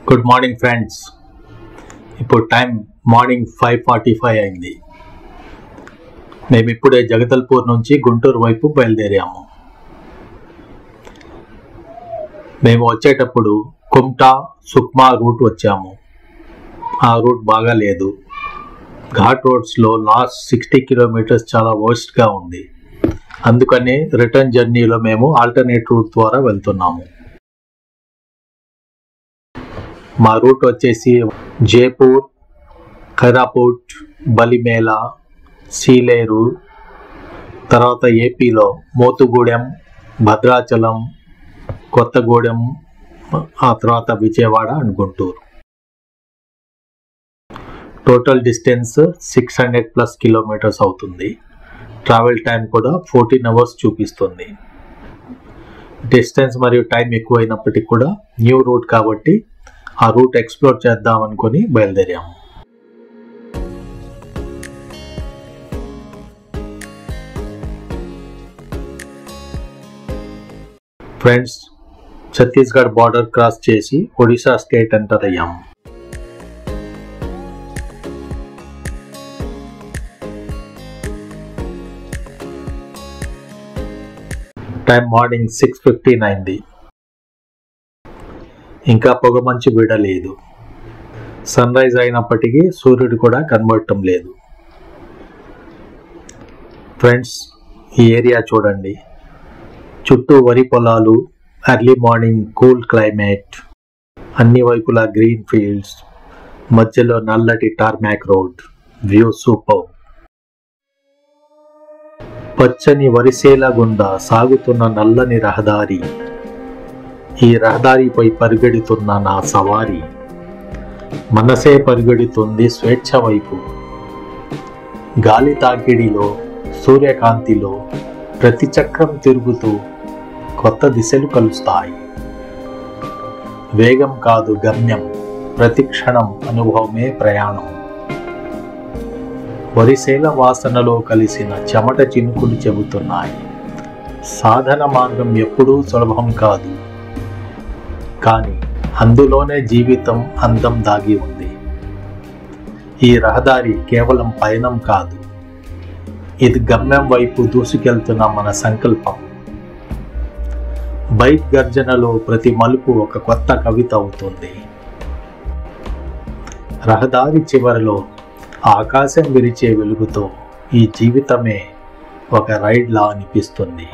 Good morning friends. ఇప్పుడు time morning 5:45 అయింది. మేము ఇప్పుడే జగదల్పూర్ నుంచి గుంటూరు వైపు బయలుదేరాము. మేము వచ్చేటప్పుడు కుమ్టా సుక్మా రూట్ వచ్చాము. ఆ రూట్ బాగా లేదు. ఘాట్ రోడ్స్లో లాస్ట్ 60 కిలోమీటర్స్ చాలా వర్స్ట్గా ఉంది. అందుకని రిటర్న్ జర్నీలో మేము ఆల్టర్నేట్ రూట్ ద్వారా వెళ్తున్నాము. మా రూట్ వచ్చేసి జైపూర్, ఖైరాపుట్, బలిమేలా, సీలేరు, తర్వాత ఏపీలో మోతుగూడెం, భద్రాచలం, కొత్తగూడెం, ఆ తర్వాత Vijayawada and Guntur. Total distance 600+ kilometres అవుతుంది. ట్రావెల్ టైం కూడా 14 అవర్స్ చూపిస్తుంది. డిస్టెన్స్ మరియు టైం ఎక్కువైనప్పటికీ కూడా న్యూ రూట్ కాబట్టి ఆ రూట్ ఎక్స్ప్లోర్ చేద్దాం అనుకుని బయలుదేరాము. ఫ్రెండ్స్, ఛత్తీస్గఢ్ బార్డర్ క్రాస్ చేసి ఒడిశా స్టేట్ ఎంటర్ అయ్యాము. టైం మార్నింగ్ 6:15 అయింది. ఇంకా పొగమంచు వీడలేదు. సన్ రైజ్ అయినప్పటికీ సూర్యుడు కూడా కనబడటం లేదు. ఫ్రెండ్స్, ఈ ఏరియా చూడండి. చుట్టూ వరి పొలాలు, ఎర్లీ మార్నింగ్ కూల్ క్లైమేట్, అన్ని వైపులా గ్రీన్ ఫీల్డ్స్, మధ్యలో నల్లటి టార్మాక్ రోడ్. View super. పచ్చని వరిసేల గుండా సాగుతున్న నల్లని రహదారి. ఈ రహదారిపై పరిగెడుతున్న నా సవారి. మనసే పరిగెడుతుంది స్వేచ్ఛ వైపు. గాలి తాకిడిలో, సూర్యకాంతిలో ప్రతి చక్రం తిరుగుతూ కొత్త దిశలు కలుస్తాయి. వేగం కాదు గమ్యం, ప్రతి క్షణం అనుభవమే ప్రయాణం. వరిసేల వాసనలో కలిసిన చెమట చినుకులు చెబుతున్నాయి. సాధన మార్గం ఎప్పుడూ సులభం కాదు, కానీ అందులోనే జీవితం అందం దాగి ఉంది. ఈ రహదారి కేవలం పయనం కాదు, ఇది గమ్యం వైపు దూసుకెళ్తున్న మన సంకల్పం. బైక్ గర్జనలో ప్రతి మలుపు ఒక కొత్త కవిత అవుతుంది. రహదారి చివరలో ఆకాశం విరిచే వెలుగుతో ఈ జీవితమే ఒక రైడ్లా అనిపిస్తుంది.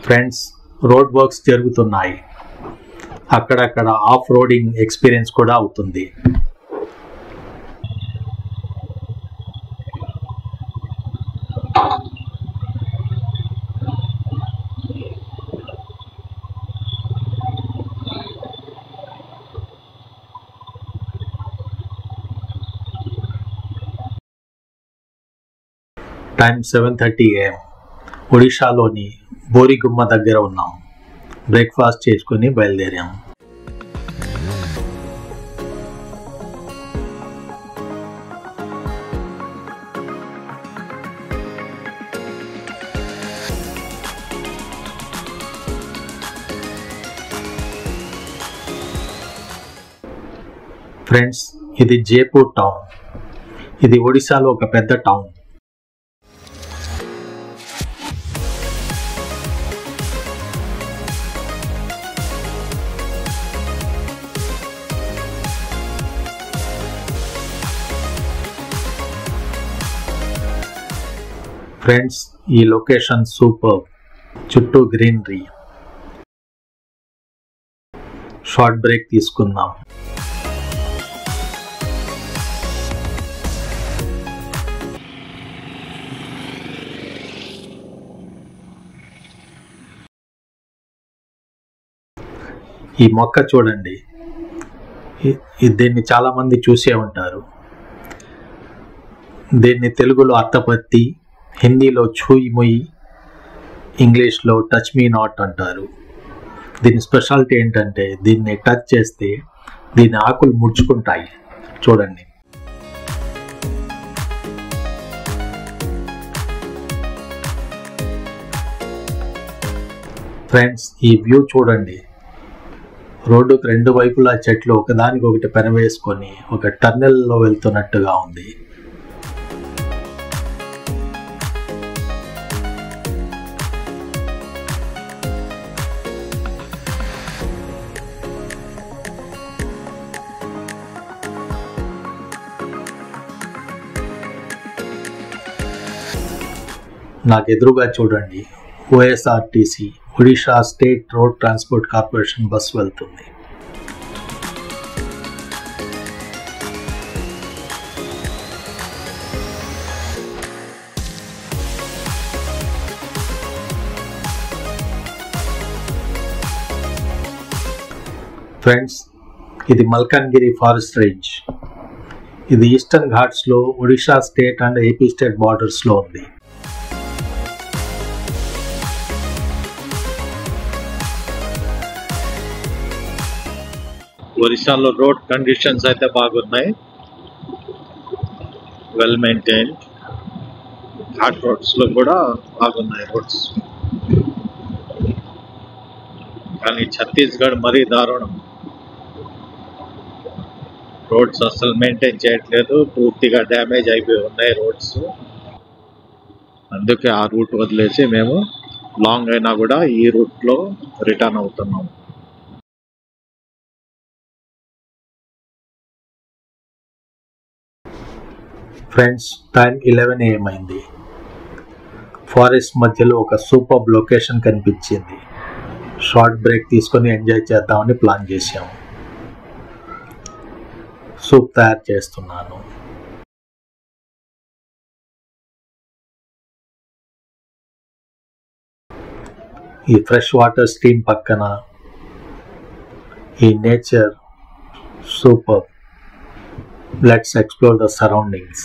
ఫ్రెండ్స్, రోడ్ వర్క్స్ జరుగుతున్నాయి. అక్కడక్కడ ఆఫ్ రోడింగ్ ఎక్స్పీరియన్స్ కూడా అవుతుంది. Time 7:30 AM. ఒడిషాలోని బోరిగుమ్మ దగ్గర ఉన్నాం. బ్రేక్ఫాస్ట్ చేసుకుని బయలుదేరాం. ఫ్రెండ్స్, ఇది జైపూర్ టౌన్. ఇది ఒడిశాలో ఒక పెద్ద టౌన్. ఫ్రెండ్స్, ఈ లొకేషన్ సూపర్. చుట్టూ గ్రీనరీ. షార్ట్ బ్రేక్ తీసుకుందాం. ఈ మొక్క చూడండి. దీన్ని చాలా మంది చూసే ఉంటారు. దీన్ని తెలుగులో అత్తపత్తి, హిందీలో ఛూయి ముయి, ఇంగ్లీష్లో టచ్ మీ నాట్ అంటారు. దీని స్పెషాలిటీ ఏంటంటే దీన్ని టచ్ చేస్తే దీని ఆకులు ముడుచుకుంటాయి. చూడండి. ఫ్రెండ్స్, ఈ వ్యూ చూడండి. రోడ్డుకు రెండు వైపులా చెట్లు ఒకదానికొకటి పెనవేసుకొని ఒక టన్నెల్లో వెళ్తున్నట్టుగా ఉంది. నాకు ఎదురుగా చూడండి, OSRTC Odisha state road transport corporation bus వెళ్తుంది. ఫ్రెండ్స్, ఇది మల్కన్గిరి ఫారెస్ట్ రేంజ్. ఇది ఈస్టర్న్ ఘాట్స్లో Odisha state and AP state బార్డర్స్లో ఉంది. ఒరిస్సాలో రోడ్ కండిషన్స్ అయితే బాగున్నాయి, వెల్ మెయింటైన్. ఘాట్ రోడ్స్లో కూడా బాగున్నాయి రోడ్స్. కానీ ఛత్తీస్గఢ్ మరీ దారుణం. రోడ్స్ అసలు మెయింటైన్ చేయట్లేదు, పూర్తిగా డ్యామేజ్ అయిపోయి ఉన్నాయి రోడ్స్. అందుకే ఆ రూట్ వదిలేసి మేము లాంగ్ అయినా కూడా ఈ రూట్లో రిటర్న్ అవుతున్నాం. ఫ్రెండ్స్, టైం 11 AM అయింది. ఫారెస్ట్ మధ్యలో ఒక సూపర్ లొకేషన్ కనిపించింది. షార్ట్ బ్రేక్ తీసుకొని ఎంజాయ్ చేద్దామని ప్లాన్ చేశాము. సూప్ తయారు చేస్తున్నాను. ఈ ఫ్రెష్ వాటర్ స్ట్రీమ్ పక్కన ఈ nature super. Let's explore the surroundings.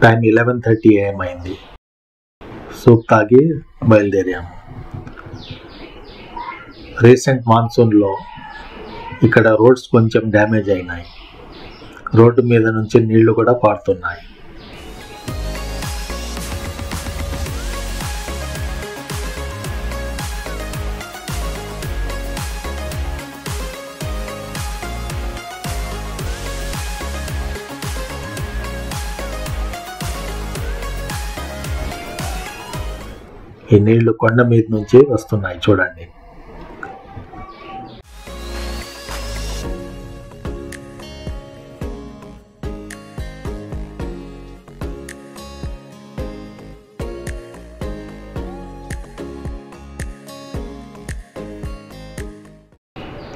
Time 11:30 AM అయింది. సూప్ తాగి బయలుదేరాము. రీసెంట్ మాన్సూన్లో ఇక్కడ రోడ్స్ కొంచెం డ్యామేజ్ అయినాయి. రోడ్డు మీద నుంచి నీళ్లు కూడా పారుతున్నాయి. ఈ నీళ్లు కొండ మీద నుంచి వస్తున్నాయి చూడండి.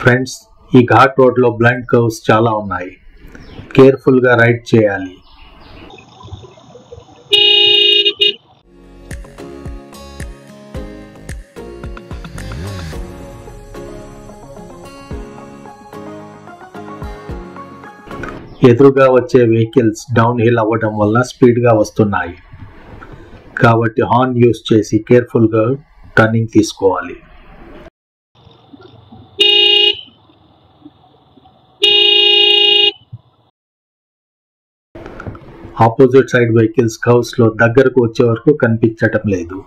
ఫ్రెండ్స్, ఈ ఘాట్ రోడ్లో బ్లైండ్ కర్వ్స్ చాలా ఉన్నాయి. కేర్ఫుల్గా రైడ్ చేయాలి. ఎదురుగా వచ్చే వెహికల్స్ డౌన్ హిల్ అవ్వడం వల్ల స్పీడ్గా వస్తున్నాయి. కాబట్టి హార్న్ యూస్ చేసి కేర్ఫుల్గా టర్నింగ్ తీసుకోవాలి. ఆపోజిట్ సైడ్ వెహికల్స్ కర్వ్స్లో దగ్గరకు వచ్చే వరకు కనిపించటం లేదు.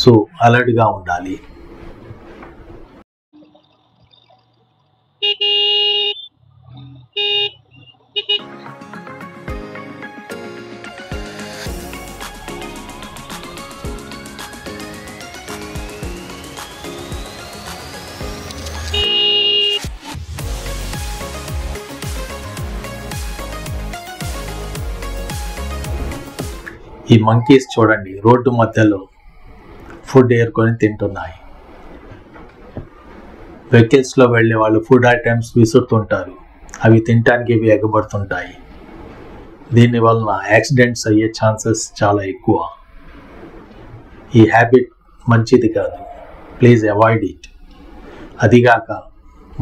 సో అలర్ట్గా ఉండాలి. ఈ మంకీస్ చూడండి, రోడ్డు మధ్యలో ఫుడ్ ఏరుకొని తింటున్నాయి. వెహికల్స్లో వెళ్ళే వాళ్ళు ఫుడ్ ఐటమ్స్ విసురుతుంటారు, అవి తినడానికి ఇవి ఎగబడుతుంటాయి. దీనివలన యాక్సిడెంట్స్ అయ్యే ఛాన్సెస్ చాలా ఎక్కువ. ఈ హ్యాబిట్ మంచిది కాదు, ప్లీజ్ అవాయిడ్ ఇట్. అదిగాక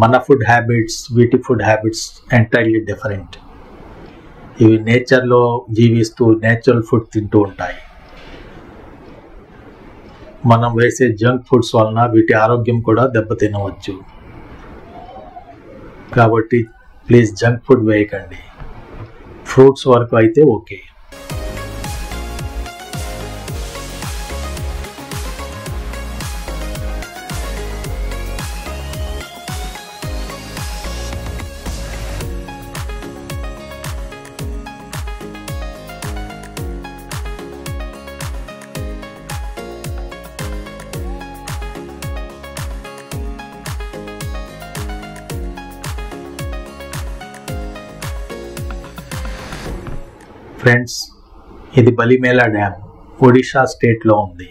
మన ఫుడ్ హ్యాబిట్స్ వీటి ఫుడ్ హ్యాబిట్స్ ఎంటైర్లీ డిఫరెంట్. ఇవి నేచర్లో జీవిస్తూ నేచురల్ ఫుడ్ తింటూ ఉంటాయి. మనం వేసే జంక్ ఫుడ్స్ వలన వీటి ఆరోగ్యం కూడా దెబ్బతినవచ్చు. కాబట్టి ప్లీజ్ జంక్ ఫుడ్ వేయకండి. ఫ్రూట్స్ వరకు అయితే ఓకే. ఫ్రెండ్స్, ఇది బలిమేలా డ్యామ్ ఒడిషా స్టేట్లో ఉంది.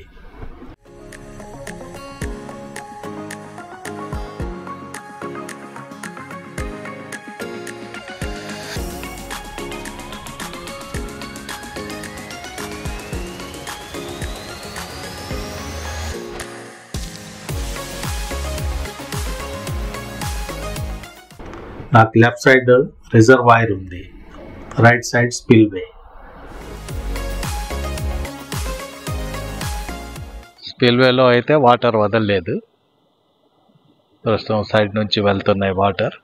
నాకు లెఫ్ట్ సైడ్ రిజర్వాయర్ ఉంది, రైట్ సైడ్ స్పిల్వే. స్పిల్వేలో అయితే వాటర్ వదలలేదు, ప్రస్తుతం సైడ్ నుంచి వెళ్తున్నాయి వాటర్.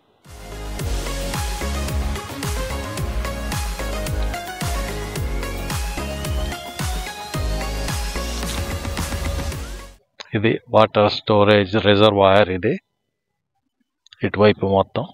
ఇది వాటర్ స్టోరేజ్ రిజర్వాయర్, ఇది ఇటువైపు మొత్తం.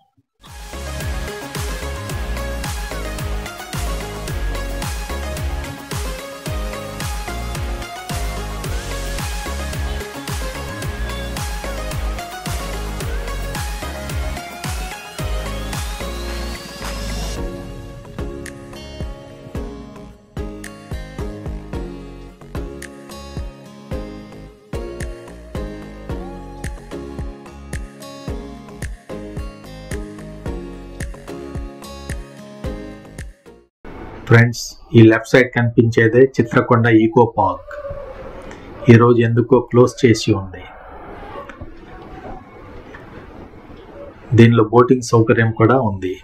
ఫ్రెండ్స్, ఈ లెఫ్ట్ సైడ్ కనిపించేదే చిత్రకొండ ఈకో పార్క్. ఈరోజు ఎందుకో క్లోజ్ చేసి ఉంది. దీనిలో బోటింగ్ సౌకర్యం కూడా ఉంది.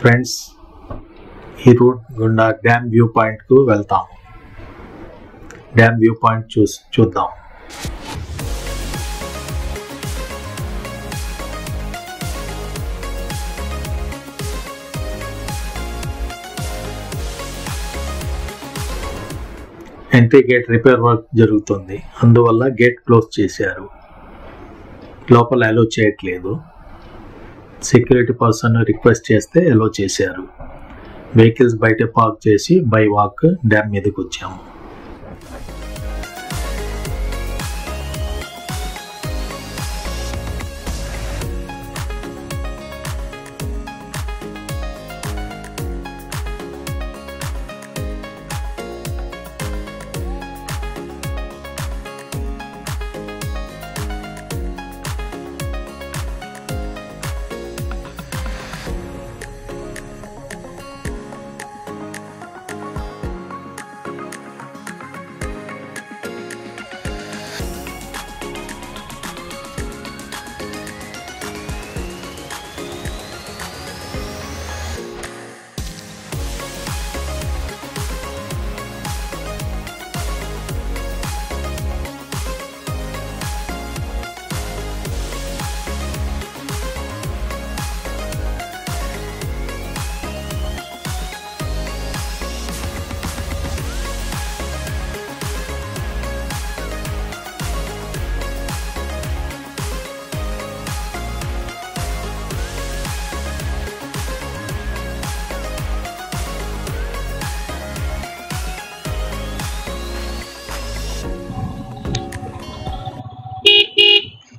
ఫ్రెండ్స్, ఈ రూట్ గుండా డ్యామ్ వ్యూ పాయింట్కు వెళ్తాం. డ్యామ్ వ్యూ పాయింట్ చూద్దాం. ఎంట్రీ గేట్ రిపేర్ వర్క్ జరుగుతుంది, అందువల్ల గేట్ క్లోజ్ చేశారు. లోపల అలో చేయట్లేదు. సెక్యూరిటీ పర్సన్ రిక్వెస్ట్ చేస్తే అలో చేశారు. వెహికల్స్ బయట పార్క్ చేసి బై వాక్ డ్యామ్ మీదకి వచ్చాము.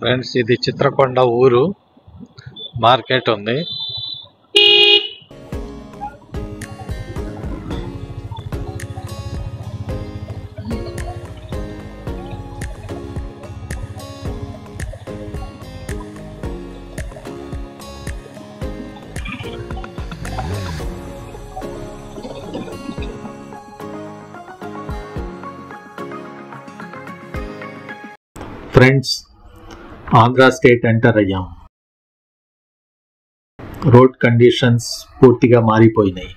ఫ్రెండ్స్, ఇది చిత్రకొండ ఊరు. మార్కెట్ ఉంది. ఫ్రెండ్స్, ఆంధ్ర స్టేట్ ఎంటర్ అయ్యాం. రోడ్ కండిషన్స్ పూర్తిగా మారిపోయినాయి.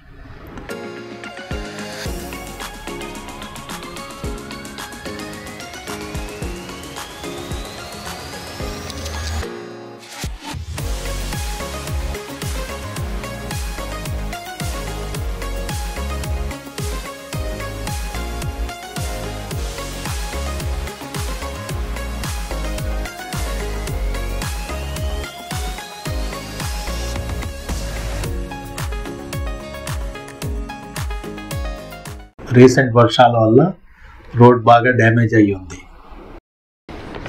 రీసెంట్ వర్షాల వల్ల రోడ్ బాగా డ్యామేజ్ అయ్యి ఉంది.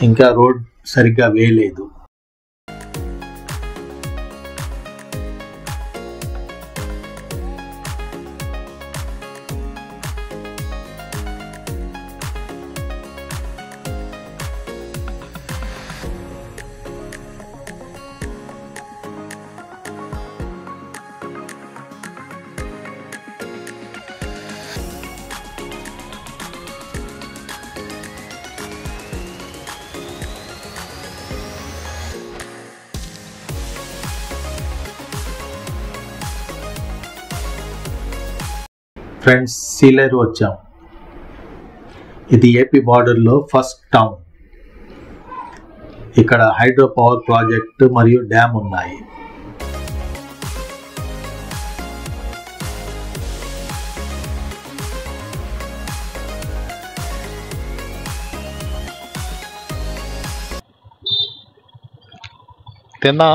ఇంకా రోడ్ సరిగ్గా వేయలేదు. ఫ్రెండ్స్, సీలేరు వచ్చాం. ఇది ఏపీ బార్డర్లో ఫస్ట్ టౌన్. ఇక్కడ హైడ్రో పవర్ ప్రాజెక్ట్ మరియు డ్యామ్ ఉన్నాయి. తిన్నా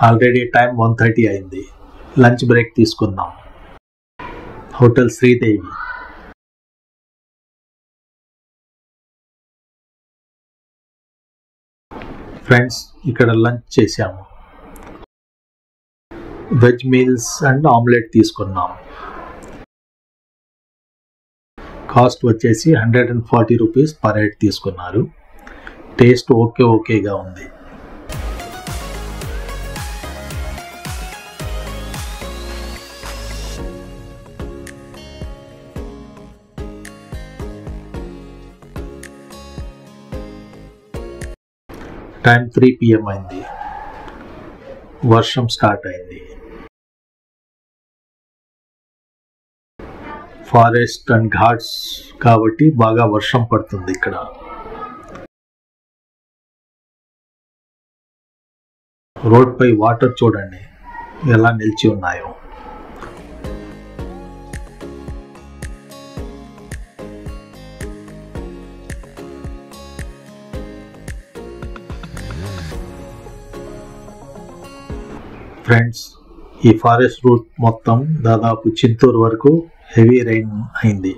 ఆల్రెడీ టైం 1:30 అయింది. లంచ్ బ్రేక్ తీసుకుందాం. హోటల్ శ్రీదేవి. ఫ్రెండ్స్, ఇక్కడ లంచ్ చేసాము. వెజ్ మీల్స్ అండ్ ఆమ్లెట్ తీసుకున్నాం. కాస్ట్ వచ్చేసి 140 రూపీస్ పర్ హెడ్ తీసుకున్నారు. టేస్ట్ ఓకేగా ఉంది. టైం 3 PM అయింది. వర్షం స్టార్ట్ అయింది. ఫారెస్ట్ అండ్ ఘాట్స్ కాబట్టి బాగా వర్షం పడుతుంది ఇక్కడ. రోడ్ పై వాటర్ చూడండి ఎలా నిలిచి ఉన్నాయో. ఫ్రెండ్స్, ఈ ఫారెస్ట్ రూట్ మొత్తం దాదాపు చింతూరు వరకు హెవీ రైన్ అయింది.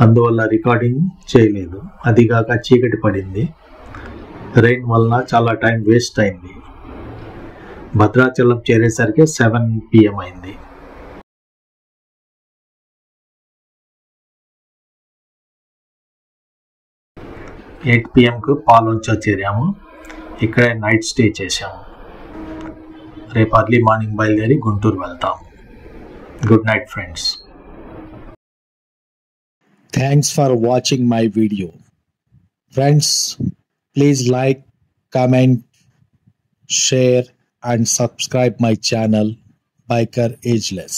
అందువల్ల రికార్డింగ్ చేయలేదు. అదిగాక చీకటి పడింది. రైన్ వల్ల చాలా టైం వేస్ట్ అయింది. భద్రాచలం చేరేసరికి 7 PM అయింది. ఎయిట్ PMకు పాలొంచ చేరాము. ఇక్కడే నైట్ స్టే చేశాము. రేపు అర్లీ మార్నింగ్ బయలుదేరి గుంటూరు వెళ్తాం. Good night friends. Thanks for watching my video. Friends, please like, comment, share and subscribe my channel Biker Ageless.